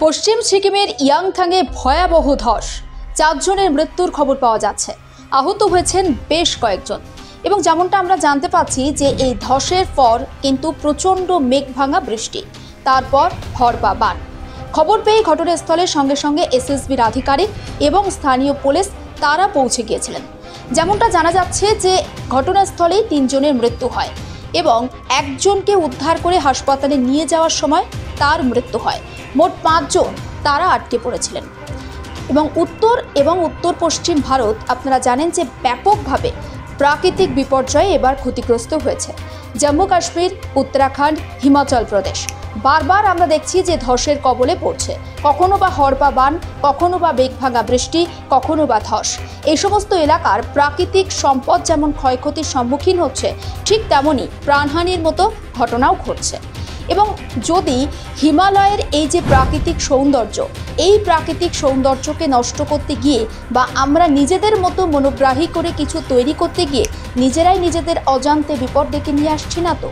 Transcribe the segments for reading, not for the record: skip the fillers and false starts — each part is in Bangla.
পশ্চিম সিকিমের ইয়াংথাংয়ে ভয়াবহ ধস, 4 জনের মৃত্যুর খবর পাওয়া যাচ্ছে। আহত হয়েছেন বেশ কয়েকজন। এবং যেমনটা আমরা জানতে পাচ্ছি যে এই ধসের পর কিন্তু প্রচণ্ড মেঘ ভাঙা বৃষ্টি, তারপর হড়পা বান। খবর পেয়ে ঘটনাস্থলের সঙ্গে সঙ্গে এসএসবির আধিকারিক এবং স্থানীয় পুলিশ তারা পৌঁছে গিয়েছিলেন। যেমনটা জানা যাচ্ছে যে ঘটনাস্থলেই 3 জনের মৃত্যু হয় এবং একজনকে উদ্ধার করে হাসপাতালে নিয়ে যাওয়ার সময় তার মৃত্যু হয়। মোট 5 জন তারা আটকে পড়েছিলেন। এবং উত্তর পশ্চিম ভারত আপনারা জানেন যে ব্যাপকভাবে প্রাকৃতিক বিপর্যয়ে এবার ক্ষতিগ্রস্ত হয়েছে। জম্মু কাশ্মীর, উত্তরাখণ্ড, হিমাচল প্রদেশ বারবার আমরা দেখছি যে ধসের কবলে পড়ছে। কখনো বা হড়পা বান, কখনো বা মেঘভাঙা বৃষ্টি, কখনো বা ধস। এই সমস্ত এলাকার প্রাকৃতিক সম্পদ যেমন ক্ষয়ক্ষতির সম্মুখীন হচ্ছে, ঠিক তেমনই প্রাণহানির মতো ঘটনাও ঘটছে। এবং যদি হিমালয়ের এই যে প্রাকৃতিক সৌন্দর্য, এই প্রাকৃতিক সৌন্দর্যকে নষ্ট করতে গিয়ে বা আমরা নিজেদের মতো মনোগ্রাহী করে কিছু তৈরি করতে গিয়ে নিজেরাই নিজেদের অজান্তে বিপদ ডেকে নিয়ে আসছি না তো?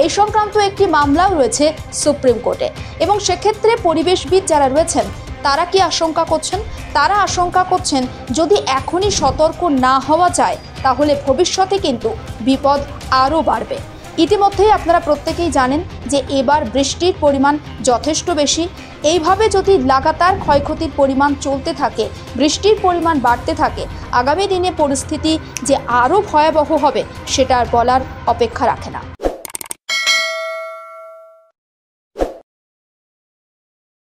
এই সংক্রান্ত একটি মামলাও রয়েছে সুপ্রিম কোর্টে। এবং সেক্ষেত্রে পরিবেশবিদ যারা রয়েছেন তারা কি আশঙ্কা করছেন? তারা আশঙ্কা করছেন যদি এখনই সতর্ক না হওয়া যায় তাহলে ভবিষ্যতে কিন্তু বিপদ আরও বাড়বে। ইতিমধ্যেই আপনারা প্রত্যেকেই জানেন যে এবার বৃষ্টির পরিমাণ যথেষ্ট বেশি। এইভাবে যদি লাগাতার ক্ষয়ক্ষতির পরিমাণ চলতে থাকে, বৃষ্টির পরিমাণ বাড়তে থাকে, আগামী দিনে পরিস্থিতি যে আরও ভয়াবহ হবে সেটা আর বলার অপেক্ষা রাখে না।